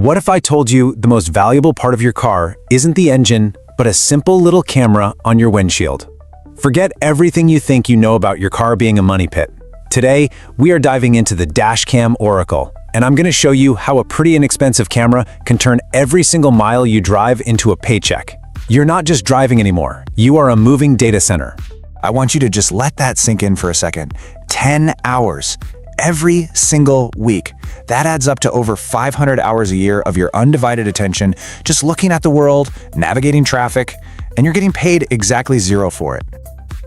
What if I told you the most valuable part of your car isn't the engine, but a simple little camera on your windshield? Forget everything you think you know about your car being a money pit. Today, we are diving into the dashcam oracle, and I'm going to show you how a pretty inexpensive camera can turn every single mile you drive into a paycheck. You're not just driving anymore, you are a moving data center. I want you to just let that sink in for a second. 10 hours. Every single week. That adds up to over 500 hours a year of your undivided attention just looking at the world, navigating traffic, and you're getting paid exactly zero for it.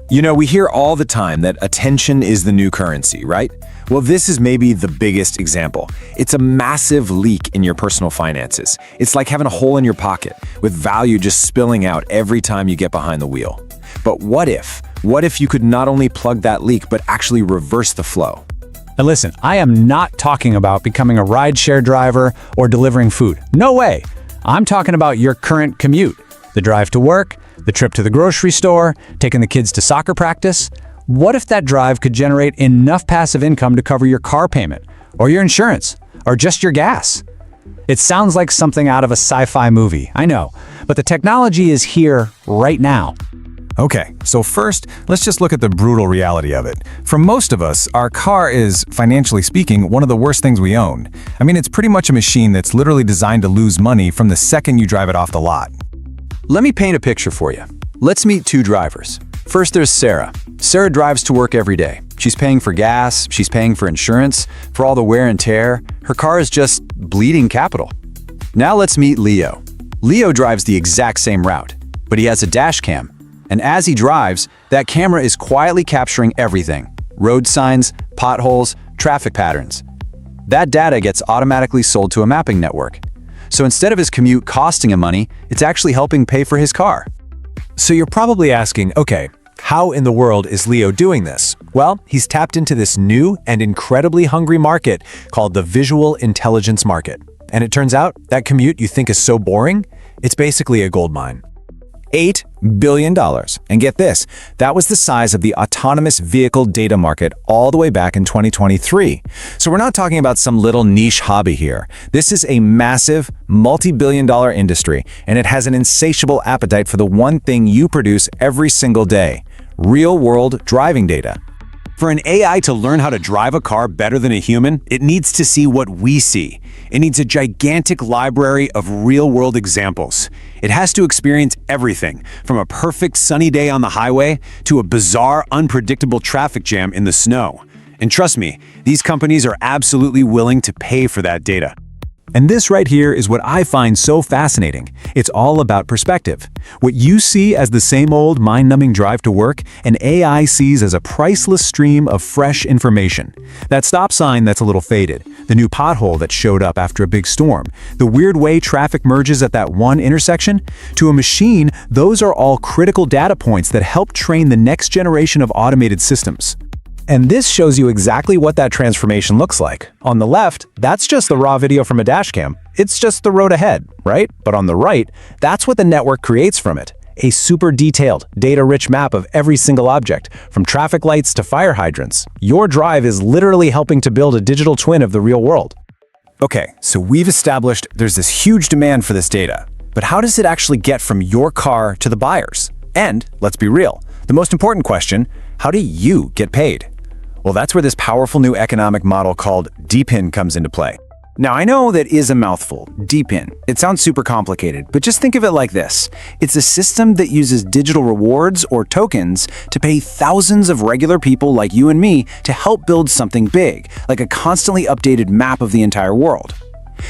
You know, we hear all the time that attention is the new currency, right? Well, this is maybe the biggest example. It's a massive leak in your personal finances. It's like having a hole in your pocket, with value just spilling out every time you get behind the wheel. But what if? What if you could not only plug that leak, but actually reverse the flow? And listen, I am not talking about becoming a rideshare driver or delivering food. No way. I'm talking about your current commute, the drive to work, the trip to the grocery store, taking the kids to soccer practice. What if that drive could generate enough passive income to cover your car payment, or your insurance, or just your gas? It sounds like something out of a sci-fi movie, I know, but the technology is here right now. Okay, so first, let's just look at the brutal reality of it. For most of us, our car is, financially speaking, one of the worst things we own. I mean, it's pretty much a machine that's literally designed to lose money from the second you drive it off the lot. Let me paint a picture for you. Let's meet two drivers. First, there's Sarah. Sarah drives to work every day. She's paying for gas, she's paying for insurance, for all the wear and tear. Her car is just bleeding capital. Now let's meet Leo. Leo drives the exact same route, but he has a dash cam. And as he drives, that camera is quietly capturing everything: road signs, potholes, traffic patterns. That data gets automatically sold to a mapping network. So instead of his commute costing him money, it's actually helping pay for his car. So you're probably asking, okay, how in the world is Leo doing this? Well, he's tapped into this new and incredibly hungry market called the visual intelligence market. And it turns out that commute you think is so boring, it's basically a gold mine. $8 billion. And get this, that was the size of the autonomous vehicle data market all the way back in 2023. So we're not talking about some little niche hobby here. This is a massive, multi-billion-dollar industry, and it has an insatiable appetite for the one thing you produce every single day: real-world driving data. For an AI to learn how to drive a car better than a human, it needs to see what we see. It needs a gigantic library of real-world examples. It has to experience everything, from a perfect sunny day on the highway to a bizarre, unpredictable traffic jam in the snow. And trust me, these companies are absolutely willing to pay for that data. And this right here is what I find so fascinating. It's all about perspective. What you see as the same old mind-numbing drive to work, an AI sees as a priceless stream of fresh information. That stop sign that's a little faded, the new pothole that showed up after a big storm, the weird way traffic merges at that one intersection. To a machine, those are all critical data points that help train the next generation of automated systems. And this shows you exactly what that transformation looks like. On the left, that's just the raw video from a dashcam. It's just the road ahead, right? But on the right, that's what the network creates from it. A super detailed, data-rich map of every single object, from traffic lights to fire hydrants. Your drive is literally helping to build a digital twin of the real world. Okay, so we've established there's this huge demand for this data. But how does it actually get from your car to the buyers? And, let's be real, the most important question, how do you get paid? Well, that's where this powerful new economic model called Dividend comes into play. Now, I know that is a mouthful, Dividend. It sounds super complicated, but just think of it like this. It's a system that uses digital rewards or tokens to pay thousands of regular people like you and me to help build something big, like a constantly updated map of the entire world.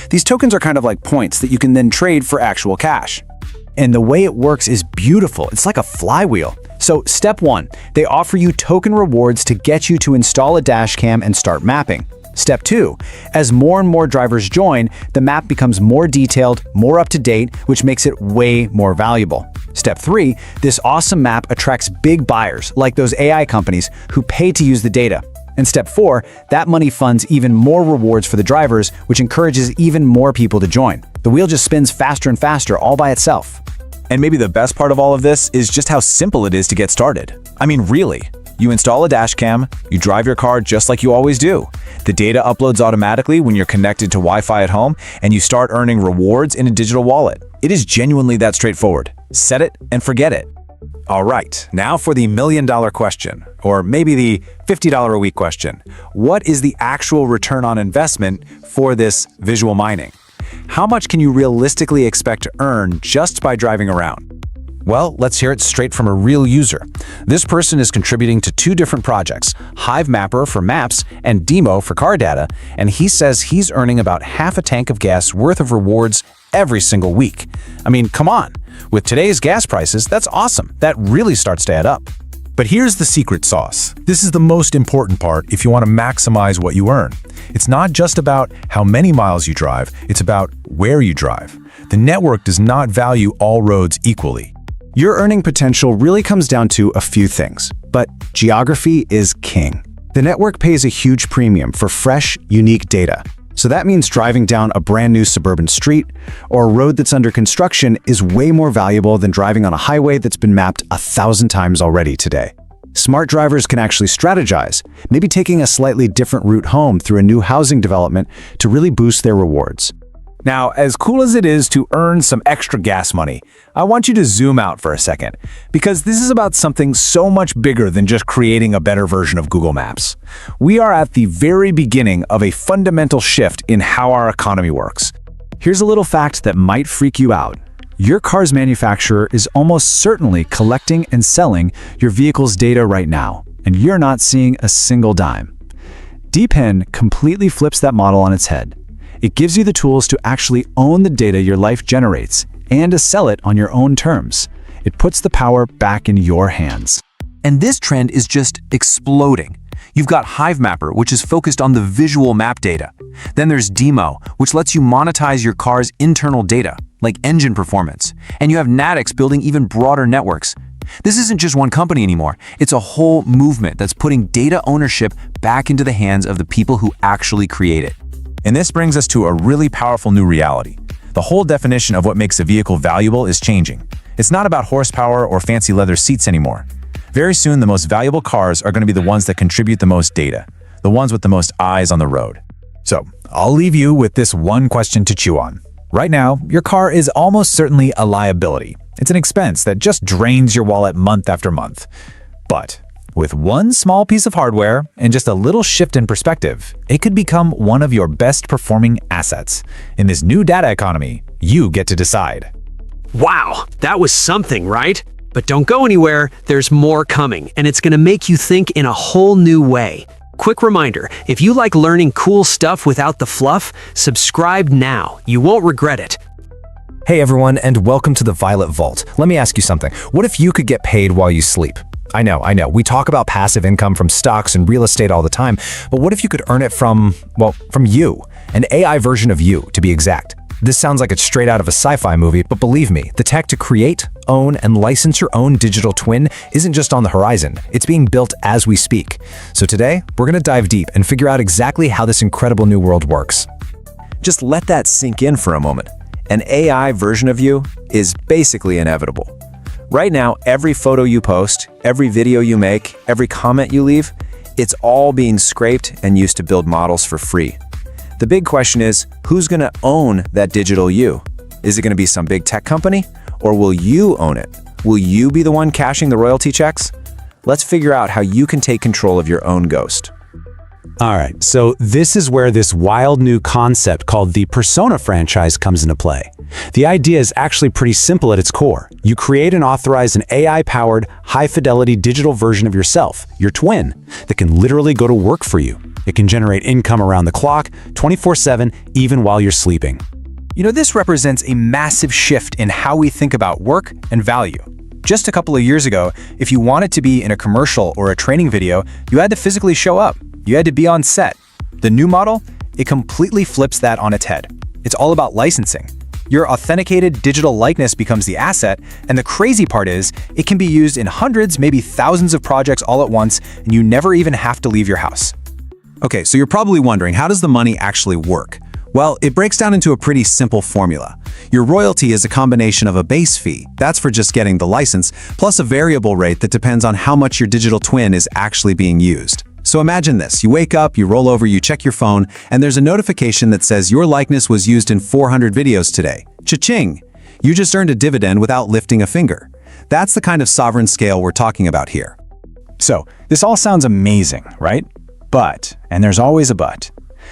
These tokens are kind of like points that you can then trade for actual cash. And the way it works is beautiful. It's like a flywheel. So step 1, they offer you token rewards to get you to install a dashcam and start mapping. Step 2, as more and more drivers join, the map becomes more detailed, more up to date, which makes it way more valuable. Step 3, this awesome map attracts big buyers, like those AI companies, who pay to use the data. And step 4, that money funds even more rewards for the drivers, which encourages even more people to join. The wheel just spins faster and faster all by itself. And maybe the best part of all of this is just how simple it is to get started. I mean, really. You install a dash cam, you drive your car just like you always do. The data uploads automatically when you're connected to Wi-Fi at home, and you start earning rewards in a digital wallet. It is genuinely that straightforward. Set it and forget it. All right, now for the million-dollar question, or maybe the $50 a week question. What is the actual return on investment for this visual mining? How much can you realistically expect to earn just by driving around? Well, let's hear it straight from a real user. This person is contributing to 2 different projects, Hive Mapper for maps and Demo for car data, and he says he's earning about half a tank of gas worth of rewards every single week. I mean, come on. With today's gas prices, that's awesome. That really starts to add up. But here's the secret sauce. This is the most important part if you want to maximize what you earn. It's not just about how many miles you drive, it's about where you drive. The network does not value all roads equally. Your earning potential really comes down to a few things, but geography is king. The network pays a huge premium for fresh, unique data. So that means driving down a brand new suburban street or a road that's under construction is way more valuable than driving on a highway that's been mapped 1,000 times already today. Smart drivers can actually strategize, maybe taking a slightly different route home through a new housing development to really boost their rewards. Now, as cool as it is to earn some extra gas money, I want you to zoom out for a second, because this is about something so much bigger than just creating a better version of Google Maps. We are at the very beginning of a fundamental shift in how our economy works. Here's a little fact that might freak you out. Your car's manufacturer is almost certainly collecting and selling your vehicle's data right now, and you're not seeing a single dime. Dividend completely flips that model on its head. It gives you the tools to actually own the data your life generates and to sell it on your own terms. It puts the power back in your hands. And this trend is just exploding. You've got Hive Mapper, which is focused on the visual map data. Then there's Demo, which lets you monetize your car's internal data, like engine performance. And you have Natix building even broader networks. This isn't just one company anymore. It's a whole movement that's putting data ownership back into the hands of the people who actually create it. And this brings us to a really powerful new reality. The whole definition of what makes a vehicle valuable is changing. It's not about horsepower or fancy leather seats anymore. Very soon, the most valuable cars are going to be the ones that contribute the most data, the ones with the most eyes on the road. So, I'll leave you with this one question to chew on. Right now, your car is almost certainly a liability. It's an expense that just drains your wallet month after month. But with one small piece of hardware and just a little shift in perspective, it could become one of your best performing assets. In this new data economy, you get to decide. Wow, that was something, right? But don't go anywhere, there's more coming, and it's gonna make you think in a whole new way. Quick reminder, if you like learning cool stuff without the fluff, subscribe now. You won't regret it. Hey everyone, and welcome to the Violet Vault. Let me ask you something. What if you could get paid while you sleep? I know. We talk about passive income from stocks and real estate all the time, but what if you could earn it from you? An AI version of you, to be exact. This sounds like it's straight out of a sci-fi movie, but believe me, the tech to create, own, and license your own digital twin isn't just on the horizon. It's being built as we speak. So today, we're going to dive deep and figure out exactly how this incredible new world works. Just let that sink in for a moment. An AI version of you is basically inevitable. Right now, every photo you post, every video you make, every comment you leave, it's all being scraped and used to build models for free. The big question is, who's going to own that digital you? Is it going to be some big tech company? Or will you own it? Will you be the one cashing the royalty checks? Let's figure out how you can take control of your own ghost. All right, so this is where this wild new concept called the Persona franchise comes into play. The idea is actually pretty simple at its core. You create and authorize an AI-powered, high-fidelity digital version of yourself, your twin, that can literally go to work for you. It can generate income around the clock, 24/7, even while you're sleeping. You know, this represents a massive shift in how we think about work and value. Just a couple of years ago, if you wanted to be in a commercial or a training video, you had to physically show up. You had to be on set. The new model, it completely flips that on its head. It's all about licensing. Your authenticated digital likeness becomes the asset, and the crazy part is, it can be used in hundreds, maybe thousands of projects all at once, and you never even have to leave your house. Okay, so you're probably wondering, how does the money actually work? Well, it breaks down into a pretty simple formula. Your royalty is a combination of a base fee, that's for just getting the license, plus a variable rate that depends on how much your digital twin is actually being used. So imagine this, you wake up, you roll over, you check your phone, and there's a notification that says your likeness was used in 400 videos today. Cha-ching! You just earned a dividend without lifting a finger. That's the kind of sovereign scale we're talking about here. So, this all sounds amazing, right? But, and there's always a but,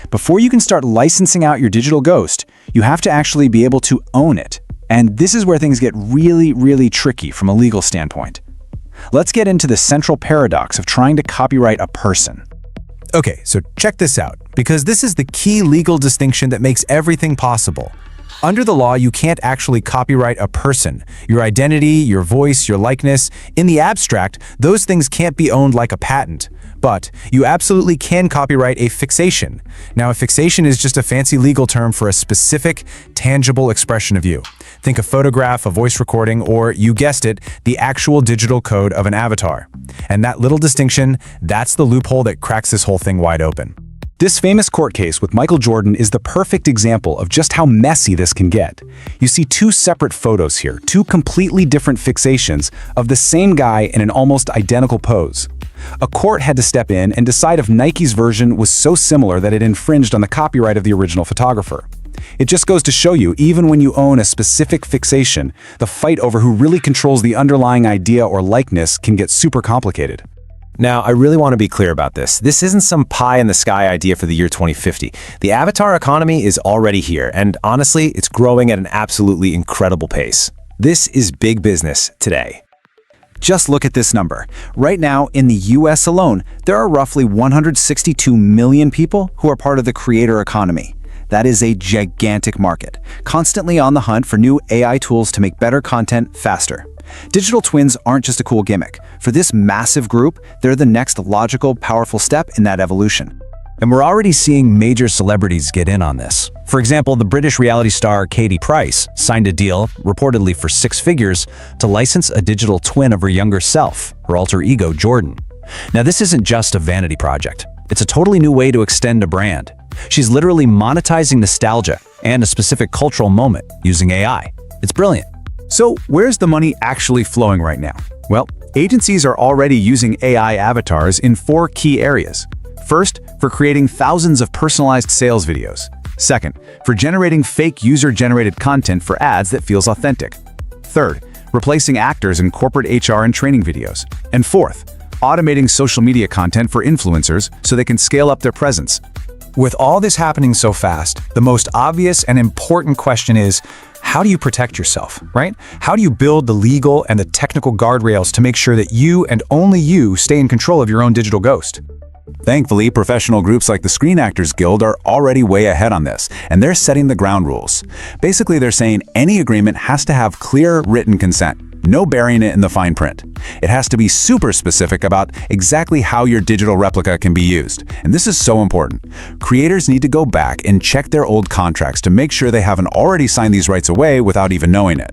before you can start licensing out your digital ghost, you have to actually be able to own it. And this is where things get really, really tricky from a legal standpoint. Let's get into the central paradox of trying to copyright a person. Okay, so check this out, because this is the key legal distinction that makes everything possible. Under the law, you can't actually copyright a person. Your identity, your voice, your likeness, in the abstract, those things can't be owned like a patent. But you absolutely can copyright a fixation. Now, a fixation is just a fancy legal term for a specific, tangible expression of you. Think a photograph, a voice recording, or, you guessed it, the actual digital code of an avatar. And that little distinction, that's the loophole that cracks this whole thing wide open. This famous court case with Michael Jordan is the perfect example of just how messy this can get. You see two separate photos here, two completely different fixations of the same guy in an almost identical pose. A court had to step in and decide if Nike's version was so similar that it infringed on the copyright of the original photographer. It just goes to show you, even when you own a specific fixation, the fight over who really controls the underlying idea or likeness can get super complicated. Now, I really want to be clear about this. This isn't some pie-in-the-sky idea for the year 2050. The avatar economy is already here, and honestly, it's growing at an absolutely incredible pace. This is big business today. Just look at this number. Right now, in the US alone, there are roughly 162 million people who are part of the creator economy. That is a gigantic market, constantly on the hunt for new AI tools to make better content faster. Digital twins aren't just a cool gimmick. For this massive group, they're the next logical, powerful step in that evolution. And we're already seeing major celebrities get in on this. For example, the British reality star Katie Price signed a deal, reportedly for 6 figures, to license a digital twin of her younger self, her alter ego Jordan. Now, this isn't just a vanity project. It's a totally new way to extend a brand. She's literally monetizing nostalgia and a specific cultural moment using AI. It's brilliant. So, where's the money actually flowing right now? Well, agencies are already using AI avatars in 4 key areas. First, for creating thousands of personalized sales videos. Second, for generating fake user-generated content for ads that feels authentic. Third, replacing actors in corporate HR and training videos. And fourth, automating social media content for influencers so they can scale up their presence. With all this happening so fast, the most obvious and important question is, how do you protect yourself, right? How do you build the legal and the technical guardrails to make sure that you and only you stay in control of your own digital ghost? Thankfully, professional groups like the Screen Actors Guild are already way ahead on this, and they're setting the ground rules. Basically, they're saying any agreement has to have clear written consent, no burying it in the fine print. It has to be super specific about exactly how your digital replica can be used. And this is so important. Creators need to go back and check their old contracts to make sure they haven't already signed these rights away without even knowing it.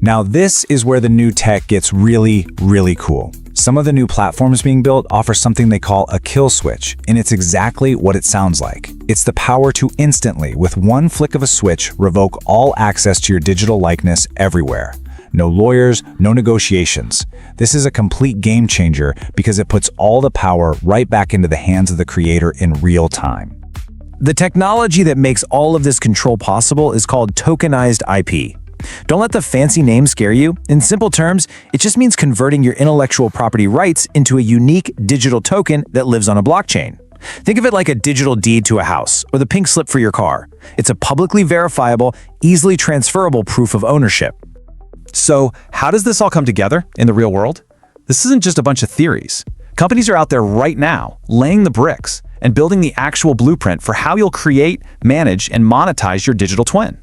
Now, this is where the new tech gets really, really cool. Some of the new platforms being built offer something they call a kill switch, and it's exactly what it sounds like. It's the power to instantly, with one flick of a switch, revoke all access to your digital likeness everywhere. No lawyers, no negotiations. This is a complete game changer because it puts all the power right back into the hands of the creator in real time. The technology that makes all of this control possible is called tokenized IP. Don't let the fancy name scare you. In simple terms, it just means converting your intellectual property rights into a unique digital token that lives on a blockchain. Think of it like a digital deed to a house or the pink slip for your car. It's a publicly verifiable, easily transferable proof of ownership. So, how does this all come together in the real world? This isn't just a bunch of theories. Companies are out there right now, laying the bricks and building the actual blueprint for how you'll create, manage, and monetize your digital twin.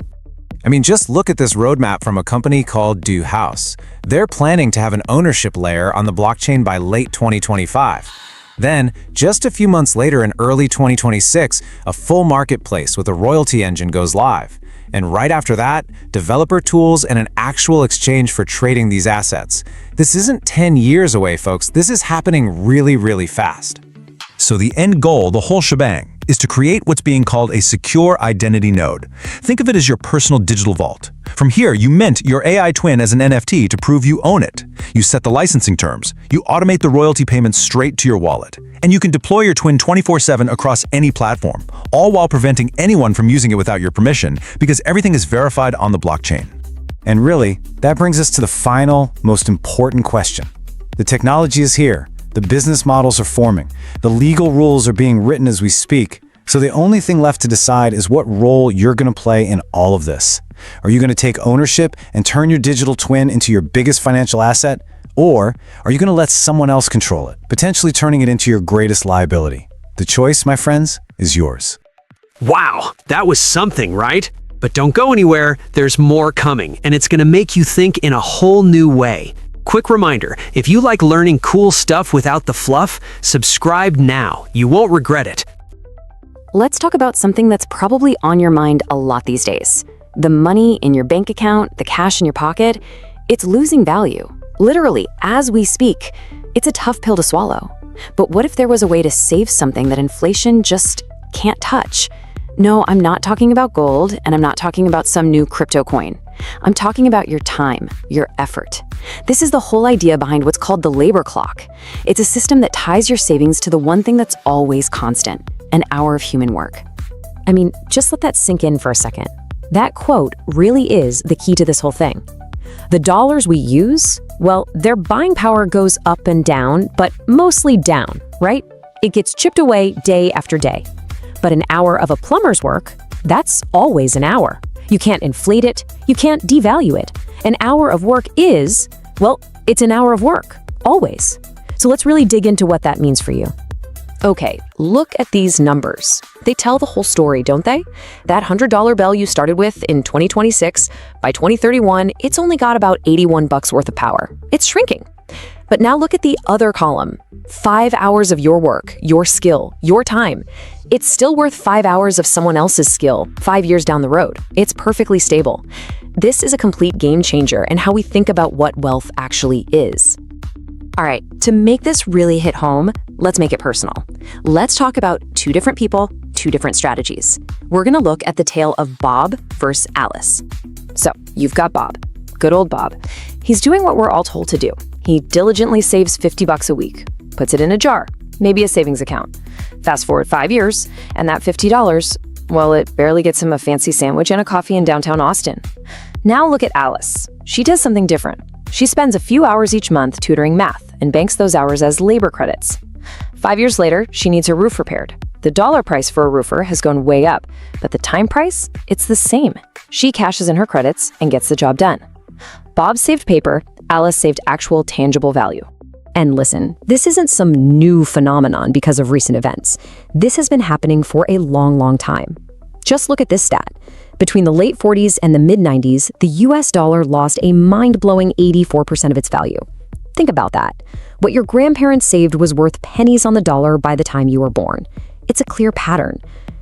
I mean, just look at this roadmap from a company called Do House. They're planning to have an ownership layer on the blockchain by late 2025. Then, just a few months later in early 2026, a full marketplace with a royalty engine goes live. And right after that, developer tools and an actual exchange for trading these assets. This isn't 10 years away, folks. This is happening really, really fast. So the end goal, the whole shebang, is to create what's being called a secure identity node. Think of it as your personal digital vault. From here, you mint your AI twin as an NFT to prove you own it. You set the licensing terms. You automate the royalty payments straight to your wallet. And you can deploy your twin 24/7 across any platform, all while preventing anyone from using it without your permission, because everything is verified on the blockchain. And really, that brings us to the final, most important question. The technology is here. The business models are forming. The legal rules are being written as we speak. So the only thing left to decide is what role you're going to play in all of this. Are you going to take ownership and turn your digital twin into your biggest financial asset? Or are you going to let someone else control it, potentially turning it into your greatest liability? The choice, my friends, is yours. Wow, that was something, right? But don't go anywhere, there's more coming, and it's going to make you think in a whole new way. Quick reminder, if you like learning cool stuff without the fluff, subscribe now. You won't regret it. Let's talk about something that's probably on your mind a lot these days. The money in your bank account, the cash in your pocket, it's losing value. Literally, as we speak, it's a tough pill to swallow. But what if there was a way to save something that inflation just can't touch? No, I'm not talking about gold, and I'm not talking about some new crypto coin. I'm talking about your time, your effort. This is the whole idea behind what's called the labor clock. It's a system that ties your savings to the one thing that's always constant, an hour of human work. I mean, just let that sink in for a second. That quote really is the key to this whole thing. The dollars we use, well, their buying power goes up and down, but mostly down, right? It gets chipped away day after day. But an hour of a plumber's work, that's always an hour. You can't inflate it, you can't devalue it. An hour of work is, well, it's an hour of work, always. So let's really dig into what that means for you. Okay, look at these numbers. They tell the whole story, don't they? That $100 bill you started with in 2026, by 2031, it's only got about $81 worth of power. It's shrinking. But now look at the other column. 5 hours of your work, your skill, your time. It's still worth 5 hours of someone else's skill 5 years down the road. It's perfectly stable. This is a complete game changer in how we think about what wealth actually is. All right, to make this really hit home, let's make it personal. Let's talk about two different people, two different strategies. We're gonna look at the tale of Bob versus Alice. So, you've got Bob. Good old Bob. He's doing what we're all told to do. He diligently saves $50 a week, puts it in a jar, maybe a savings account. Fast forward 5 years, and that $50, well, it barely gets him a fancy sandwich and a coffee in downtown Austin. Now look at Alice. She does something different. She spends a few hours each month tutoring math and banks those hours as labor credits. 5 years later, she needs her roof repaired. The dollar price for a roofer has gone way up, but the time price, it's the same. She cashes in her credits and gets the job done. Bob saved paper, Alice saved actual tangible value. And listen, this isn't some new phenomenon because of recent events. This has been happening for a long, long time. Just look at this stat. Between the late 40s and the mid-90s, the US dollar lost a mind-blowing 84% of its value. Think about that. What your grandparents saved was worth pennies on the dollar by the time you were born. It's a clear pattern.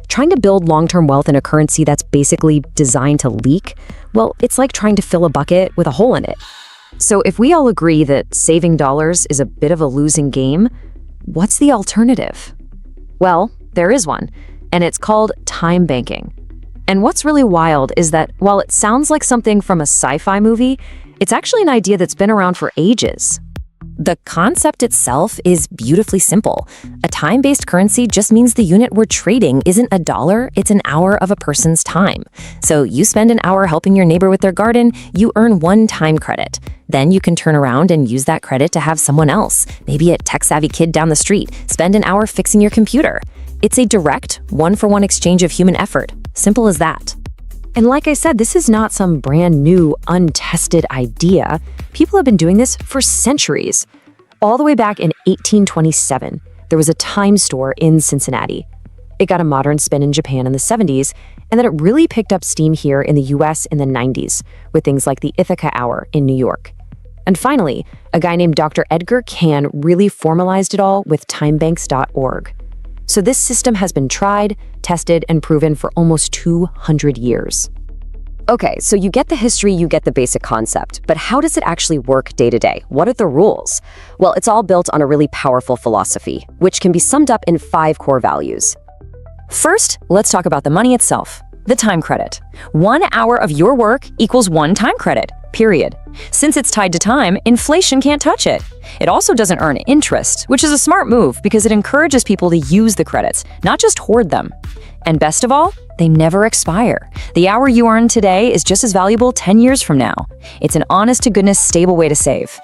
Trying to build long-term wealth in a currency that's basically designed to leak, well, it's like trying to fill a bucket with a hole in it. So if we all agree that saving dollars is a bit of a losing game, what's the alternative? Well, there is one, and it's called time banking. And what's really wild is that while it sounds like something from a sci-fi movie, it's actually an idea that's been around for ages. The concept itself is beautifully simple. A time-based currency just means the unit we're trading isn't a dollar, it's an hour of a person's time. So you spend an hour helping your neighbor with their garden, you earn 1 time credit. Then you can turn around and use that credit to have someone else, maybe a tech-savvy kid down the street, spend an hour fixing your computer. It's a direct, one-for-one exchange of human effort. Simple as that. And like I said, this is not some brand new, untested idea. People have been doing this for centuries. All the way back in 1827, there was a time store in Cincinnati. It got a modern spin in Japan in the 70s, and then it really picked up steam here in the US in the 90s, with things like the Ithaca Hour in New York. And finally, a guy named Dr. Edgar Can really formalized it all with timebanks.org. So this system has been tried, tested, and proven for almost 200 years. Okay, so you get the history, you get the basic concept, but how does it actually work day to day? What are the rules? Well, it's all built on a really powerful philosophy, which can be summed up in 5 core values. First, let's talk about the money itself, the time credit. 1 hour of your work equals 1 time credit, period. Since it's tied to time, inflation can't touch it. It also doesn't earn interest, which is a smart move because it encourages people to use the credits, not just hoard them. And best of all, they never expire. The hour you earn today is just as valuable 10 years from now. It's an honest-to-goodness, stable way to save.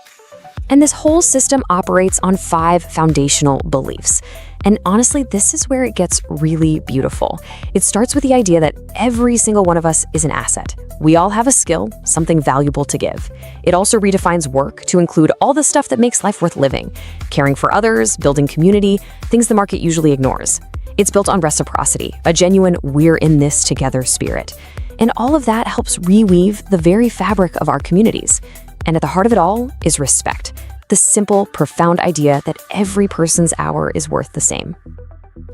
And this whole system operates on 5 foundational beliefs. And honestly, this is where it gets really beautiful. It starts with the idea that every single one of us is an asset. We all have a skill, something valuable to give. It also redefines work to include all the stuff that makes life worth living, caring for others, building community, things the market usually ignores. It's built on reciprocity, a genuine we're in this together spirit. And all of that helps reweave the very fabric of our communities. And at the heart of it all is respect. The simple, profound idea that every person's hour is worth the same.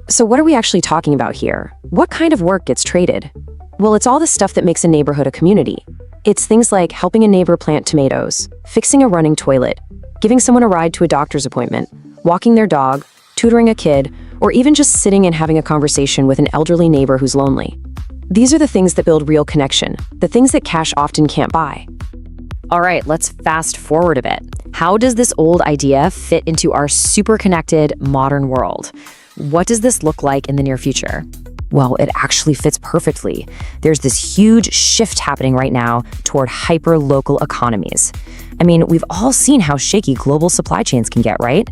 So what are we actually talking about here? What kind of work gets traded? Well, it's all the stuff that makes a neighborhood a community. It's things like helping a neighbor plant tomatoes, fixing a running toilet, giving someone a ride to a doctor's appointment, walking their dog, tutoring a kid, or even just sitting and having a conversation with an elderly neighbor who's lonely. These are the things that build real connection, the things that cash often can't buy. All right, let's fast forward a bit. How does this old idea fit into our super connected modern world? What does this look like in the near future? Well, it actually fits perfectly. There's this huge shift happening right now toward hyper-local economies. I mean, we've all seen how shaky global supply chains can get, right?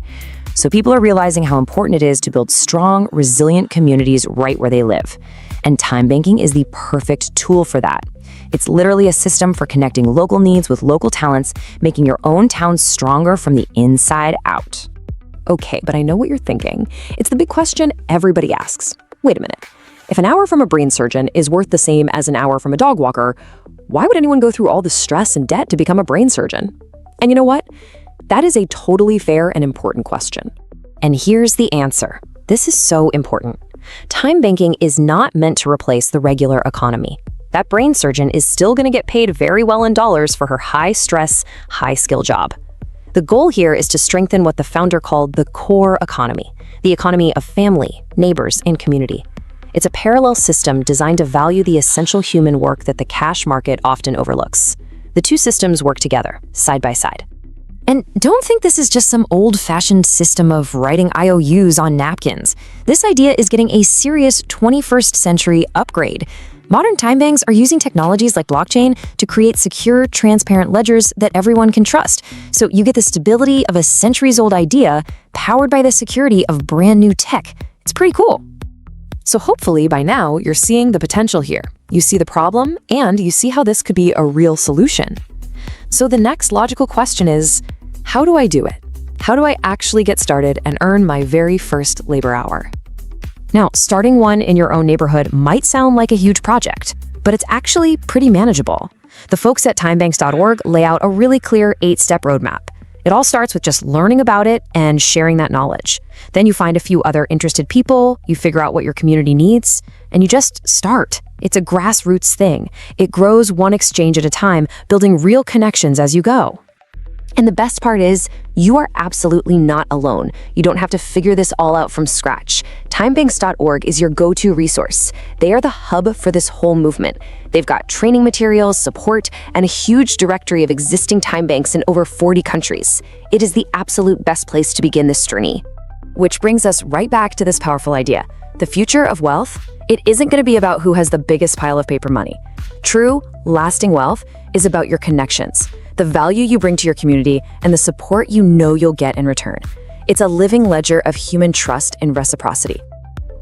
So people are realizing how important it is to build strong, resilient communities right where they live. And time banking is the perfect tool for that. It's literally a system for connecting local needs with local talents, making your own town stronger from the inside out. Okay, but I know what you're thinking. It's the big question everybody asks. Wait a minute. If an hour from a brain surgeon is worth the same as an hour from a dog walker, why would anyone go through all the stress and debt to become a brain surgeon? And you know what? That is a totally fair and important question. And here's the answer. This is so important. Time banking is not meant to replace the regular economy. That brain surgeon is still going to get paid very well in dollars for her high-stress, high-skill job. The goal here is to strengthen what the founder called the core economy, the economy of family, neighbors, and community. It's a parallel system designed to value the essential human work that the cash market often overlooks. The two systems work together, side by side. And don't think this is just some old-fashioned system of writing IOUs on napkins. This idea is getting a serious 21st century upgrade. Modern time banks are using technologies like blockchain to create secure, transparent ledgers that everyone can trust. So you get the stability of a centuries-old idea powered by the security of brand new tech. It's pretty cool. So hopefully by now you're seeing the potential here. You see the problem and you see how this could be a real solution. So the next logical question is, how do I do it? How do I actually get started and earn my very first labor hour? Now, starting one in your own neighborhood might sound like a huge project, but it's actually pretty manageable. The folks at timebanks.org lay out a really clear 8-step roadmap. It all starts with just learning about it and sharing that knowledge. Then you find a few other interested people, you figure out what your community needs, and you just start. It's a grassroots thing. It grows one exchange at a time, building real connections as you go. And the best part is, you are absolutely not alone. You don't have to figure this all out from scratch. Timebanks.org is your go-to resource. They are the hub for this whole movement. They've got training materials, support, and a huge directory of existing time banks in over 40 countries. It is the absolute best place to begin this journey. Which brings us right back to this powerful idea. The future of wealth, it isn't going to be about who has the biggest pile of paper money. True, lasting wealth is about your connections, the value you bring to your community, and the support you know you'll get in return. It's a living ledger of human trust and reciprocity.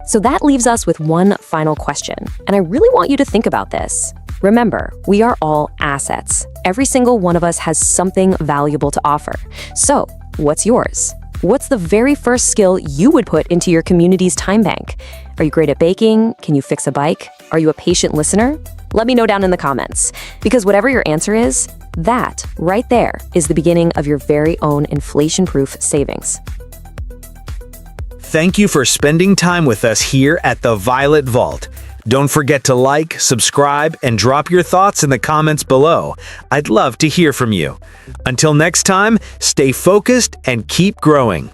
So that leaves us with one final question, and I really want you to think about this. Remember, we are all assets. Every single one of us has something valuable to offer. So, what's yours? What's the very first skill you would put into your community's time bank? Are you great at baking? Can you fix a bike? Are you a patient listener? Let me know down in the comments. Because whatever your answer is, that right there is the beginning of your very own inflation-proof savings. Thank you for spending time with us here at the Violet Vault. Don't forget to like, subscribe, and drop your thoughts in the comments below. I'd love to hear from you. Until next time, stay focused and keep growing.